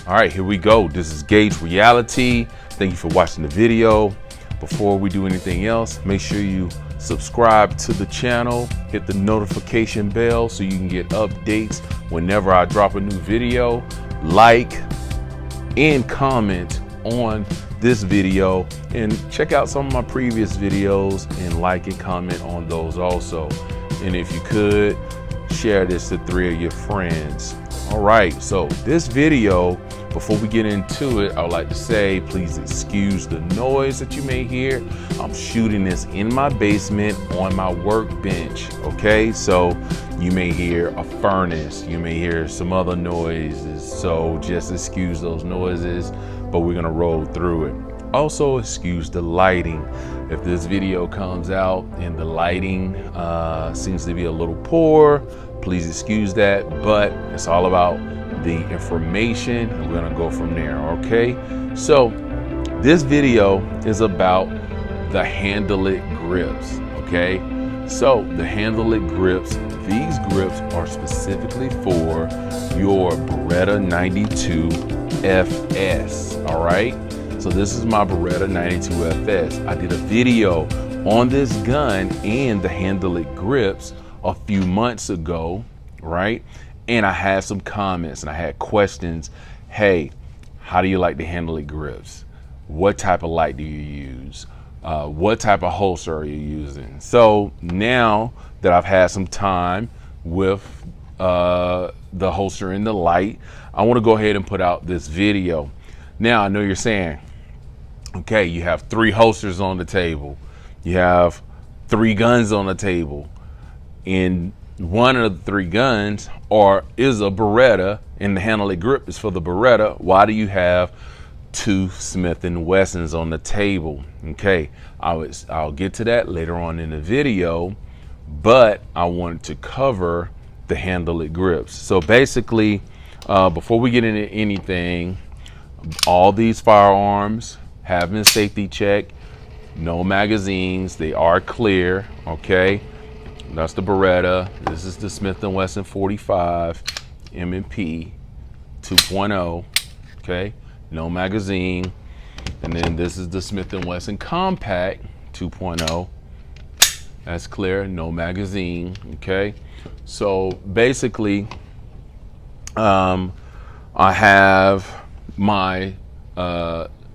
All right, here we go. This is Gage Reality. Thank you for watching the video. Before we do anything else, make sure you subscribe to the channel, hit the notification bell so you can get updates whenever I drop a new video. Like and comment on this video, and check out some of my previous videos and like and comment on those also. And if you could, share this to 3 of your friends. All right, so this video, before we get into it, I would like to say, please excuse the noise that you may hear. I'm shooting this in my basement on my workbench, okay? So you may hear a furnace, you may hear some other noises, so just excuse those noises, but we're gonna roll through it. Also, excuse the lighting. If this video comes out and the lighting seems to be a little poor, please excuse that, but it's all about the information. We're gonna go from there, okay? So this video is about the Handle It grips, okay? So the Handle It grips, these grips are specifically for your Beretta 92 FS, all right? So this is my Beretta 92 FS. I did a video on this gun and the Handle It grips a few months ago, right? And I had some comments and I had questions. Hey, how do you like the Handle It grips? What type of light do you use? What type of holster are you using? So now that I've had some time with the holster and the light, I want to go ahead and put out this video. Now I know you're saying, okay, you have 3 holsters on the table. You have 3 guns on the table. And one of the 3 guns is a Beretta, and the Handle It grip is for the Beretta. Why do you have 2 Smith & Wessons on the table? Okay, I'll get to that later on in the video, but I wanted to cover the Handle It grips. So basically, before we get into anything, all these firearms have been safety checked, no magazines, they are clear, okay? That's the Beretta. This is the Smith & Wesson 45 M&P 2.0, okay? No magazine. And then this is the Smith & Wesson Compact 2.0. That's clear, no magazine, okay? So basically, I have my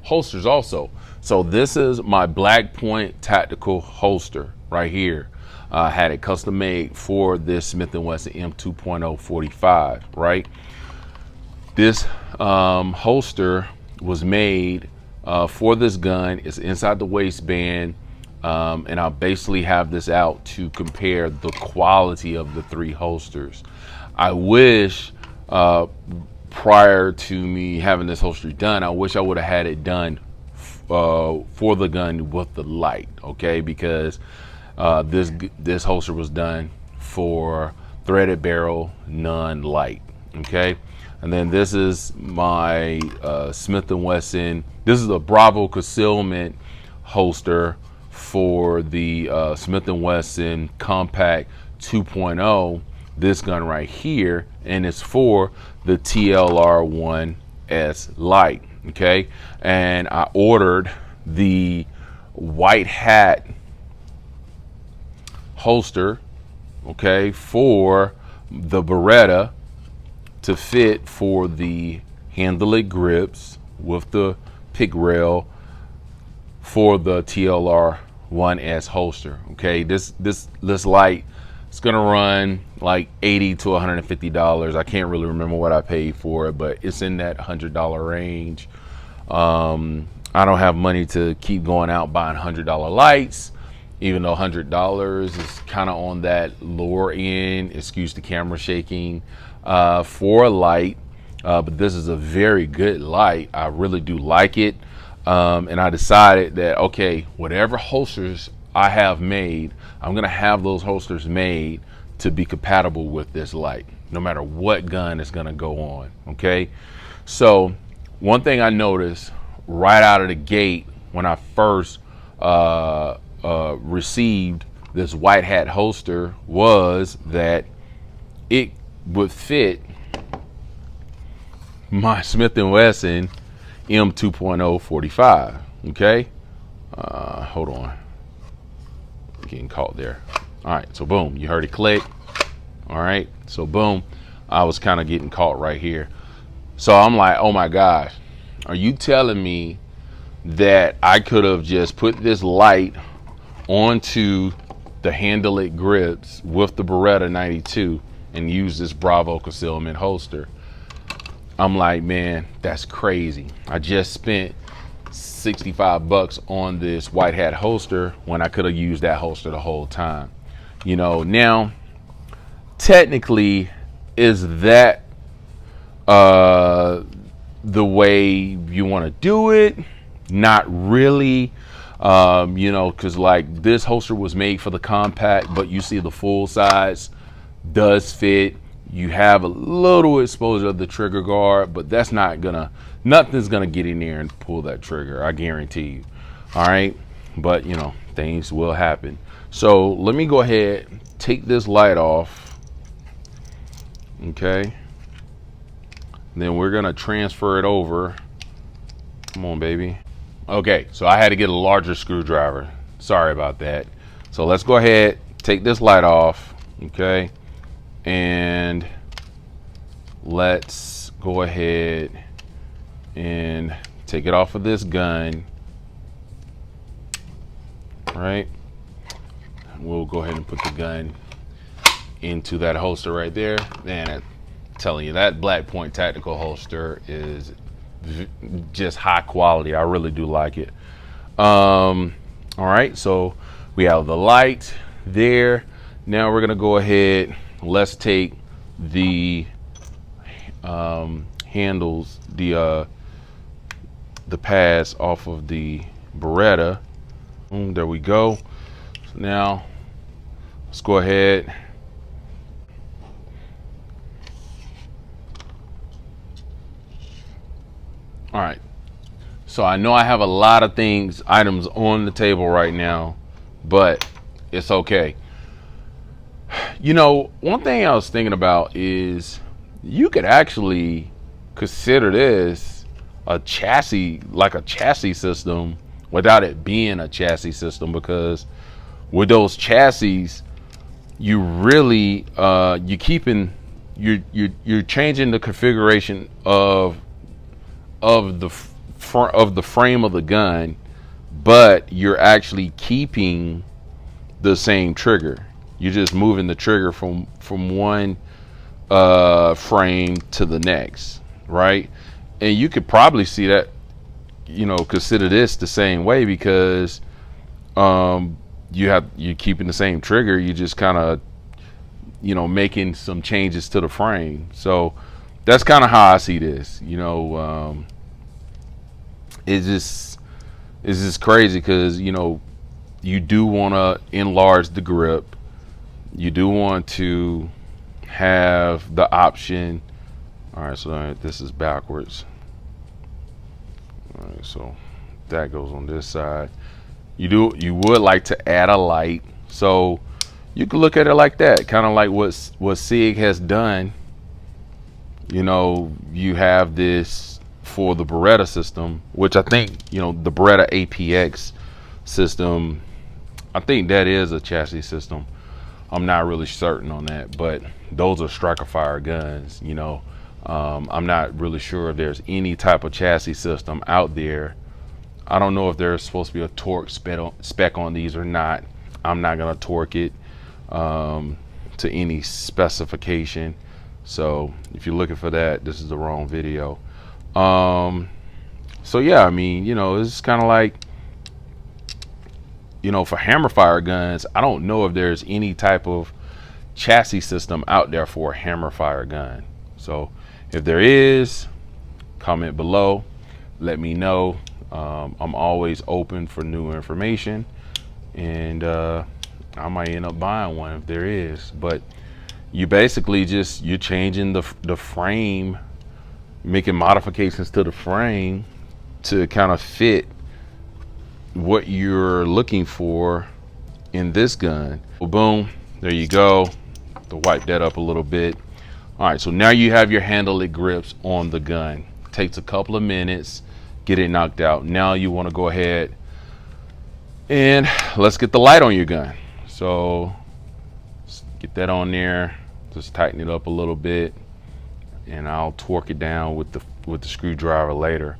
holsters also. So this is my Black Point tactical holster right here. I had it custom made for this Smith & Wesson M2.0 45, right? This holster was made for this gun. It's inside the waistband, and I basically have this out to compare the quality of the 3 holsters. I wish prior to me having this holster done, I wish I would have had it done for the gun with the light, okay? Because this holster was done for threaded barrel, non-light, okay? And then this is my Smith & Wesson. This is a Bravo Concealment holster for the Smith & Wesson Compact 2.0, this gun right here, and it's for the TLR-1S light, okay? And I ordered the white hat holster, okay, for the Beretta to fit for the Handle It grips with the pick rail for the TLR-1S holster, okay? This light is gonna run like $80 to $150. I can't really remember what I paid for it, but it's in that $100 range. I don't have money to keep going out buying $100 lights, even though $100 is kind of on that lower end, excuse the camera shaking, for a light. But this is a very good light. I really do like it. And I decided that, okay, whatever holsters I have made, I'm gonna have those holsters made to be compatible with this light, no matter what gun is gonna go on, okay? So one thing I noticed right out of the gate when I first received this white hat holster was that it would fit my Smith & Wesson M2.0 45. Okay, hold on, getting caught there. All right, so boom, you heard it click. All right, so boom, I was kind of getting caught right here. So I'm like, oh my gosh, are you telling me that I could have just put this light onto the handle it grips with the Beretta 92 and use this Bravo concealment holster? I'm like, man, that's crazy. I just spent $65 on this white hat holster when I could have used that holster the whole time. You know, now technically, is that the way you want to do it? Not really. You know, because like this holster was made for the compact, but you see the full size does fit. You have a little exposure of the trigger guard, but that's not gonna, nothing's gonna get in there and pull that trigger, I guarantee you. All right, but you know, things will happen. So let me go ahead, take this light off. Okay, then we're gonna transfer it over. Come on, baby. Okay, so I had to get a larger screwdriver. Sorry about that. So let's go ahead, take this light off. Okay, and let's go ahead and take it off of this gun. All right, we'll go ahead and put the gun into that holster right there. Man, I'm telling you, that Black Point tactical holster is just high quality. I really do like it. All right, so we have the light there. Now we're gonna go ahead, let's take the handles, the pads off of the Beretta. There we go. So now let's go ahead. All right, so I know I have a lot of items on the table right now, but it's okay. You know, one thing I was thinking about is you could actually consider this a chassis, like a chassis system, without it being a chassis system, because with those chassis, you really you're changing the configuration of the frame of the gun, but you're actually keeping the same trigger. You're just moving the trigger from one frame to the next, right? And you could probably see that, you know, consider this the same way, because you're keeping the same trigger. You just kind of, you know, making some changes to the frame. So that's kind of how I see this. You know, it's just crazy, because you know, you do want to enlarge the grip. You do want to have the option. All right, so this is backwards. All right, so that goes on this side. You would like to add a light, so you can look at it like that, kind of like what SIG has done. You know, you have this for the Beretta system, which I think, you know, the Beretta APX system, I think that is a chassis system. I'm not really certain on that, but those are striker fire guns. You know, I'm not really sure if there's any type of chassis system out there. I don't know if there's supposed to be a torque spec on these or not. I'm not gonna torque it to any specification. So if you're looking for that, this is the wrong video. So yeah, I mean, you know, it's kind of like, you know, for hammer fire guns, I don't know if there's any type of chassis system out there for a hammer fire gun. So if there is, comment below, let me know. I'm always open for new information, and I might end up buying one if there is. But you basically you're changing the frame, making modifications to the frame to kind of fit what you're looking for in this gun. Well, boom, there you go. To wipe that up a little bit. All right, so now you have your handle grips on the gun. Takes a couple of minutes, get it knocked out. Now you want to go ahead and let's get the light on your gun. So let's get that on there. Just tighten it up a little bit, and I'll torque it down with the screwdriver later.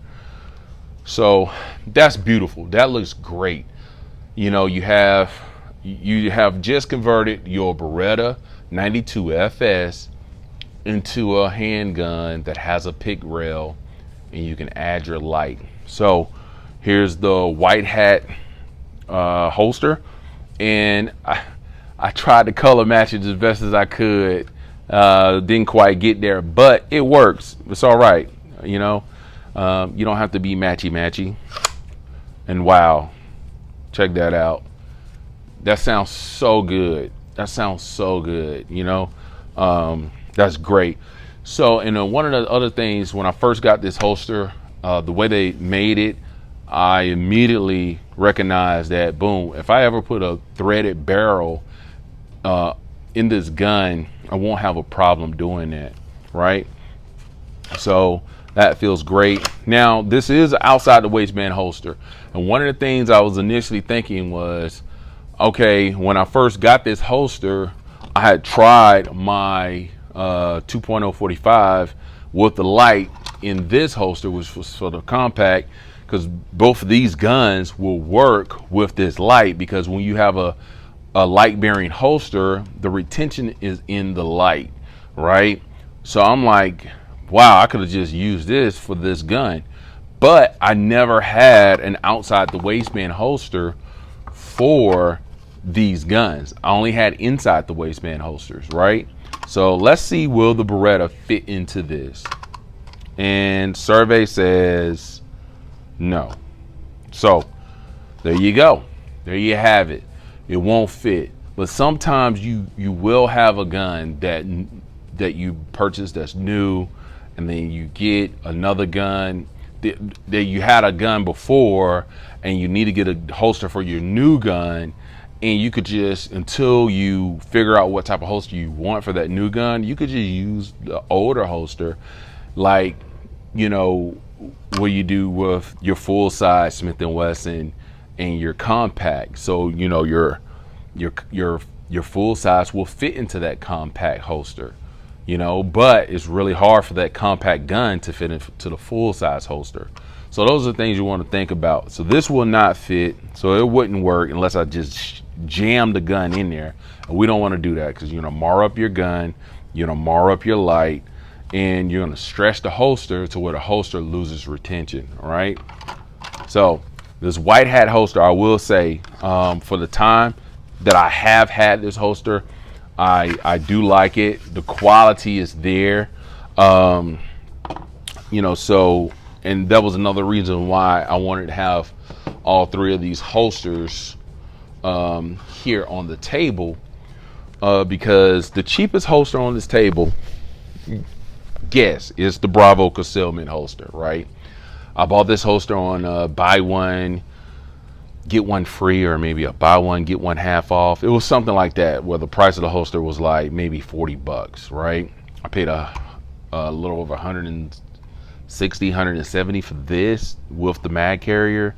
So that's beautiful. That looks great. You know, you have just converted your Beretta 92 FS into a handgun that has a pick rail, and you can add your light. So here's the white hat holster, and I tried to color match it as best as I could. Didn't quite get there, but it works. It's all right. You know, you don't have to be matchy. And wow, check that out. That sounds so good. You know, that's great. So, and one of the other things, when I first got this holster, the way they made it, I immediately recognized that, boom, if I ever put a threaded barrel in this gun, I won't have a problem doing that, right? So that feels great. Now, this is an outside the waistband holster. And one of the things I was initially thinking was, okay, when I first got this holster, I had tried my 2.045 with the light in this holster, which was for the compact, because both of these guns will work with this light, because when you have a light bearing holster, the retention is in the light, right? So I'm like, wow, I could have just used this for this gun. But I never had an outside the waistband holster for these guns. I only had inside the waistband holsters, right? So let's see, will the Beretta fit into this? And survey says no. So there you go. There you have it. It won't fit. But sometimes you will have a gun that you purchase that's new, and then you get another gun that you had a gun before, and you need to get a holster for your new gun. And you could just, until you figure out what type of holster you want for that new gun, you could just use the older holster, like, you know, what you do with your full size Smith & Wesson and your compact. So, you know, your full size will fit into that compact holster, you know, but it's really hard for that compact gun to fit into the full size holster. So those are the things you want to think about. So this will not fit, so it wouldn't work unless I just jam the gun in there. And we don't want to do that, because you're going to mar up your gun, you're going to mar up your light, and you're going to stretch the holster to where the holster loses retention, all right? So this white hat holster, I will say, for the time that I have had this holster, I do like it. The quality is there, you know, so, and that was another reason why I wanted to have all three of these holsters here on the table, because the cheapest holster on this table, guess, is the Bravo Concealment holster, right? I bought this holster on buy one get one free, or maybe a buy one get one half off. It was something like that, where the price of the holster was like maybe $40, right? I paid a little over 160, 170 for this with the mag carrier,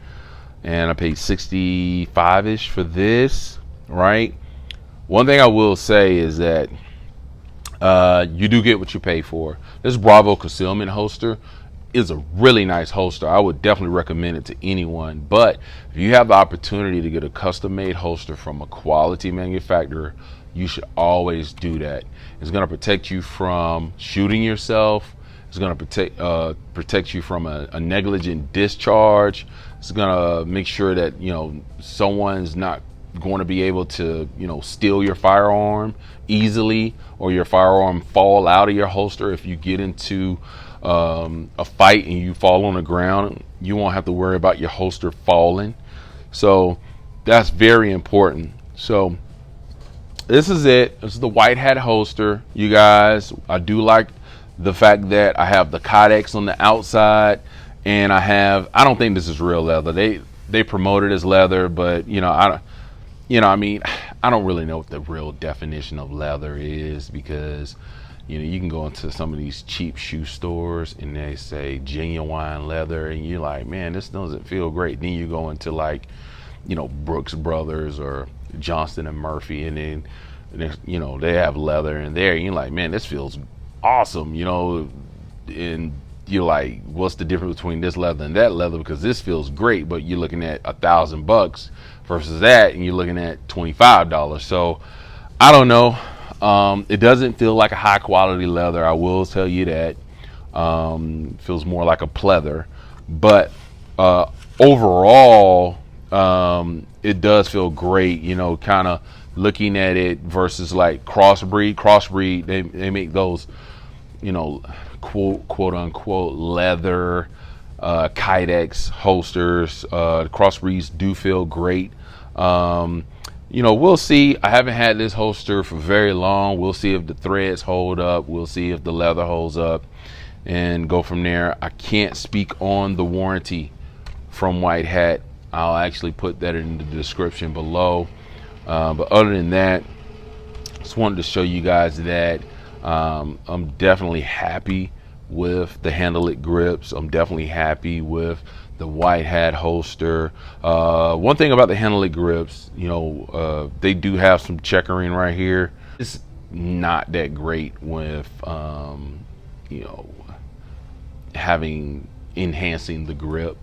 and I paid 65-ish for this, right? One thing I will say is that you do get what you pay for. This Bravo Concealment holster is a really nice holster. I would definitely recommend it to anyone. But if you have the opportunity to get a custom-made holster from a quality manufacturer, you should always do that. It's going to protect you from shooting yourself. It's going to protect you from a negligent discharge. It's going to make sure that, you know, someone's not going to be able to, you know, steal your firearm easily, or your firearm fall out of your holster. If you get into a fight and you fall on the ground, you won't have to worry about your holster falling. So that's very important. So this is it. This is the white hat holster, you guys. I do like the fact that I have the Kydex on the outside, and I don't think this is real leather. They promote it as leather, but I don't really know what the real definition of leather is, because You know, you can go into some of these cheap shoe stores and they say genuine leather, and you're like, man, this doesn't feel great. Then you go into like, you know, Brooks Brothers or Johnston and Murphy, and then, you know, they have leather in there, and you're like, man, this feels awesome, you know. And you're like, what's the difference between this leather and that leather? Because this feels great, but you're looking at $1,000 versus that, and you're looking at $25. So I don't know. It doesn't feel like a high quality leather, I will tell you that. Feels more like a pleather, but overall, it does feel great, you know, kind of looking at it versus like crossbreed. They make those, you know, quote unquote leather Kydex holsters. Crossbreeds do feel great. You know, we'll see. I haven't had this holster for very long. We'll see if the threads hold up. We'll see if the leather holds up, and go from there. I can't speak on the warranty from White Hat. I'll actually put that in the description below. But other than that, just wanted to show you guys that I'm definitely happy with the Handle It grips. I'm definitely happy with the White Hat holster. One thing about the Handle It grips, you know, they do have some checkering right here. It's not that great with, you know, enhancing the grip,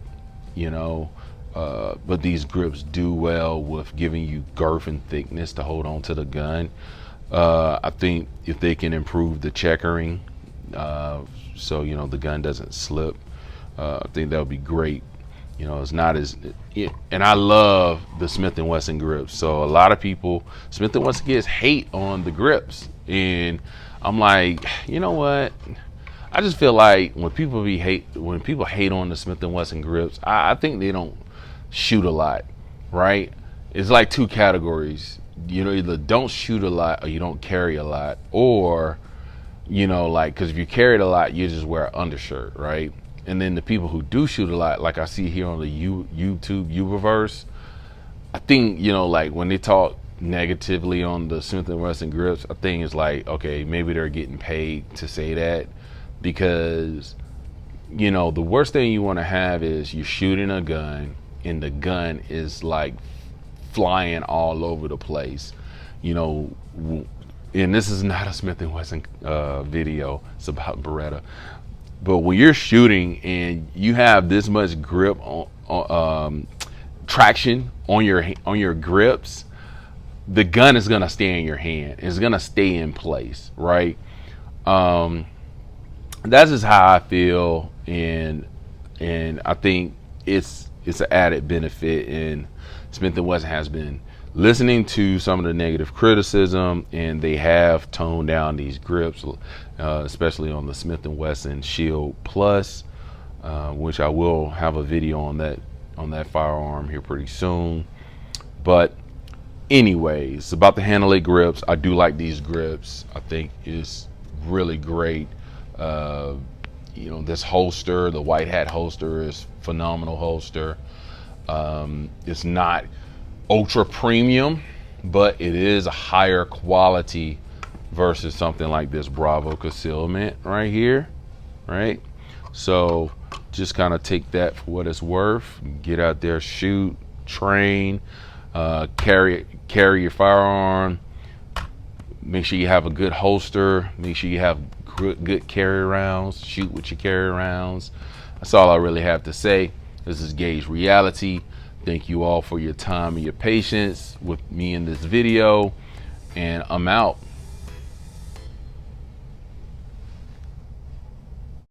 you know. But these grips do well with giving you girth and thickness to hold on to the gun. I think if they can improve the checkering, so you know the gun doesn't slip, I think that would be great. You know, it's not as, and I love the Smith & Wesson grips. So a lot of people, Smith & Wesson gets hate on the grips, and I'm like, you know what? I just feel like when people hate on the Smith & Wesson grips, I think they don't shoot a lot, right? It's like two categories. You know, either don't shoot a lot or you don't carry a lot, or, you know, like, because if you carried a lot, you just wear an undershirt, right? And then the people who do shoot a lot, like I see here on the YouTube Uberverse, I think, you know, like when they talk negatively on the Smith & Wesson grips, I think it's like, okay, maybe they're getting paid to say that, because, you know, the worst thing you want to have is you're shooting a gun and the gun is like flying all over the place, you know. And this is not a Smith & Wesson video, it's about Beretta. But when you're shooting and you have this much grip on traction on your grips, the gun is gonna stay in your hand. It's gonna stay in place, right? That's just how I feel, and I think it's an added benefit. And Smith & Wesson has been listening to some of the negative criticism, and they have toned down these grips, especially on the Smith & Wesson Shield Plus, which I will have a video on that firearm here pretty soon. But anyways, about the Handle It grips, I do like these grips. I think it's really great. You know, this holster, the White Hat holster, is phenomenal holster. It's not ultra premium, but it is a higher quality versus something like this Bravo Concealment right here, right? So just kind of take that for what it's worth. Get out there, shoot, train, carry your firearm. Make sure you have a good holster. Make sure you have good carry rounds. Shoot with your carry rounds. That's all I really have to say. This is Gage Reality. Thank you all for your time and your patience with me in this video, and I'm out.